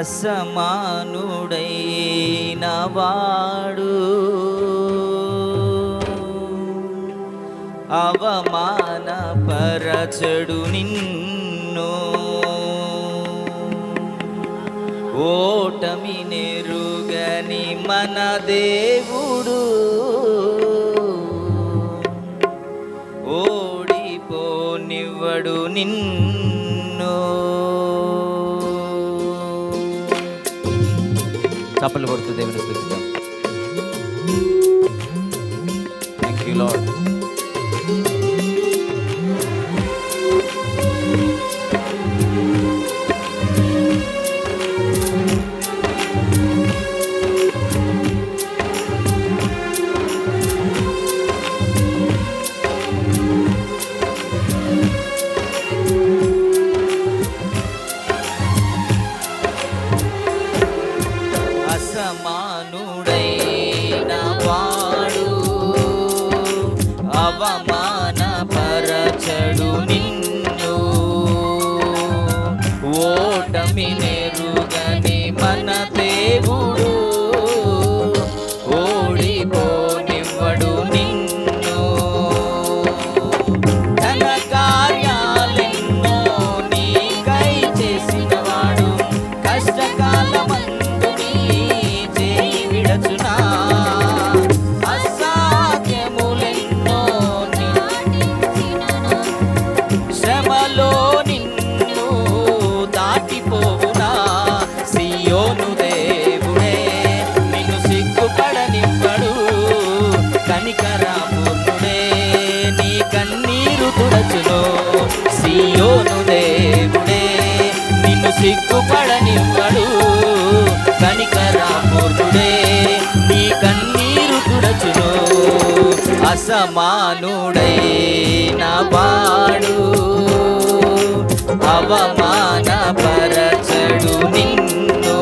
అసమానుడైన వాడు అవమానపరచడు నిన్ను, ఓటమి నెరుగని మన దేవుడు ఓడిపోనివ్వడు నిన్ను. చప్పలు కొడుతూ దేవుని స్తుతిద్దాం. Thank you Lord. అసమానుడైన వాడు అవమానపరచడు నిన్ను, ఓటమి నెరుగని మన దేవుడు ఓడిపోనివ్వడు నిన్ను. తన కార్యాలెన్నో నీకై చేసినవాడు కష్టకాలమందు శ్రమలో నిన్ను దాటిపోవునా. సియోను దేవుడే నిన్ను సిగ్గుపడనివ్వడు, కనికరపూర్ణుడే నీ కన్నీరు తుడచును. సియోను దేవుడే నిన్ను సిగ్గుపడనివ్వడు, కనికరపూర్ణుడే నీ కన్నీరు తుడచును. అసమానుడైన వాడు అవమానపరచడు నిన్ను,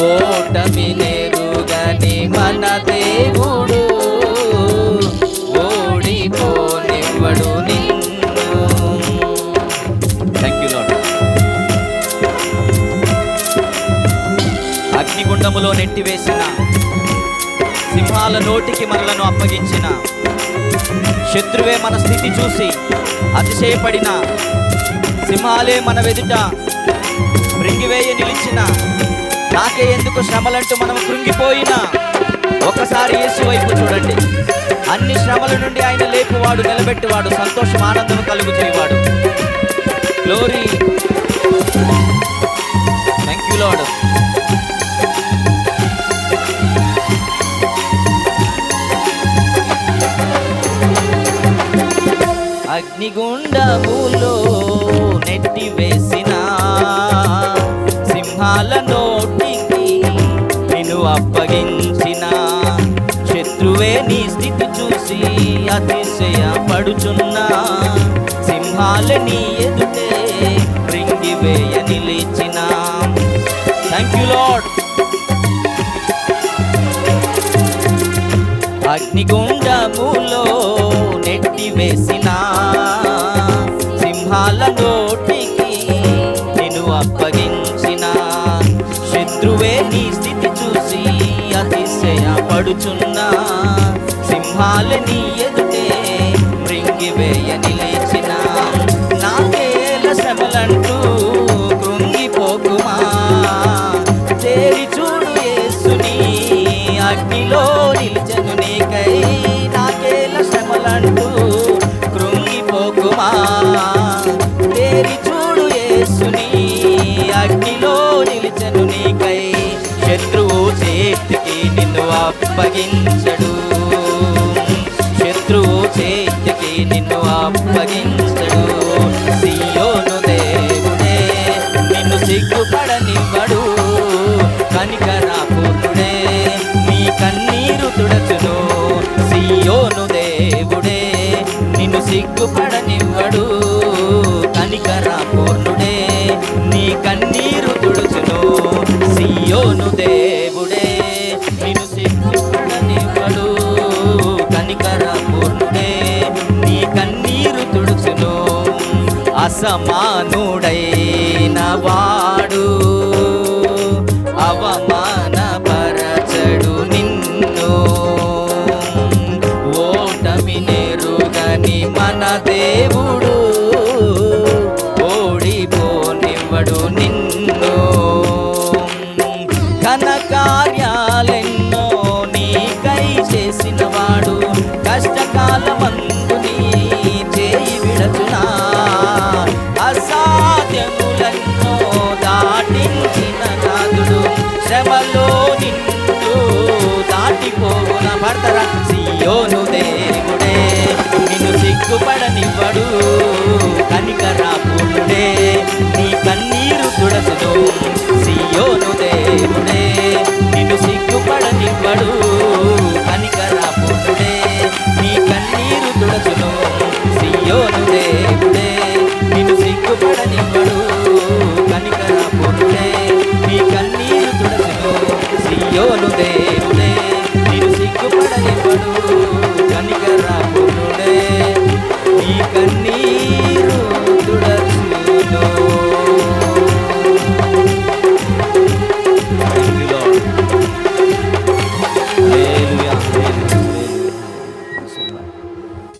ఓటమి నెరుగని మన దేవుడు ఓడిపోనివ్వడు నిన్ను. Thank you Lord. అగ్నిగుండములో నెట్టివేసిన సింహాల నోటికి మనలను అప్పగించిన శత్రువే మన స్థితి చూసి అతిశయపడిన, సింహాలే మన వెదుట మృంగివేయ నిలిచిన, నాకే ఎందుకు శ్రమలంటూ మనం కృంగిపోయినా ఒకసారి యేసు వైపు చూడండి. అన్ని శ్రమల నుండి ఆయన లేపువాడు, నిలబెట్టువాడు, సంతోషం ఆనందం కలుగు చేయవాడు. గ్లోరీ. Thank you Lord. అగ్నిగుండములో నెట్టివేసిన సింహాల నోటికి నిన్ను అప్పగించిన శత్రువే నీ స్థితి చూసి అతిశయపడుచున్నా, సింహాల నీ ఎదుటే మృంగివేయ నిలిచిన. Thank you Lord. అగ్నిగుండములో నెట్టివేసిన సింహాల నోటికి నిన్ను అప్పగించిన శత్రువే నీ స్థితి చూసి అతిశయపడుచున్నా, సింహాల నీ ఎదుటే మృంగివేయ నిలిచిన. నాకేల శ్రమలంటూ కృంగిపోకుమా, చేరి చూడు యేసుని అగ్నిలో నిలిచెను నీకై. నాకేల శ్రమలంటూ కృంగిపోకుమా, చేరి చూడు యేసుని అగ్నిలో నిలిచెను నీకై. శత్రువు చేతికి నిన్ను అప్పగించడు, శత్రువు చేతికి నిన్ను అప్పగించడు. సియోను దేవుడే నిన్ను సిగ్గుపడనివ్వడు, కనికరపూర్ణుడే నీ కన్నీరు తుడచును. సియోను దేవుడే నిన్ను సిగ్గుపడనివ్వడు, కనికరపూర్ణుడే నీ కన్నీరు తుడుచును. సియోను దేవుడే నిన్ను సిగ్గుపడనివ్వడు, కనికరపూర్ణుడే నీ కన్నీరు తుడుచును. అసమానుడైన వాడు అవమానపరచడు నిన్ను. ఓటమి నెరుగని మన దేవుడు ఓడిపోనివ్వడు నిన్ను. ఘన కార్యాలెన్నో నీకై చేసిన వాడు కష్టకాలమందు నీ చేయి విడచునా. అసాధ్యములెన్నో దాటించిన నాదుడు శ్రమలో నిన్ను దాటిపోవున. భర్తరా సియోను దేవుడే నిన్ను సిగ్గుపడనివ్వడు. కనికరాపూర్ణుడే నీ కన్నీరు తుడచును. సియోను దేవుడే నిన్ను సిగ్గుపడనివ్వడు. కనికరాపూర్ణుడే నీ కన్నీరు తుడచును. సియోను దేవుడే నిన్ను సిగ్గుపడనివ్వడు. కనికరాపూర్ణుడే నీ కన్నీరు తుడచును. సియోను దేవుడే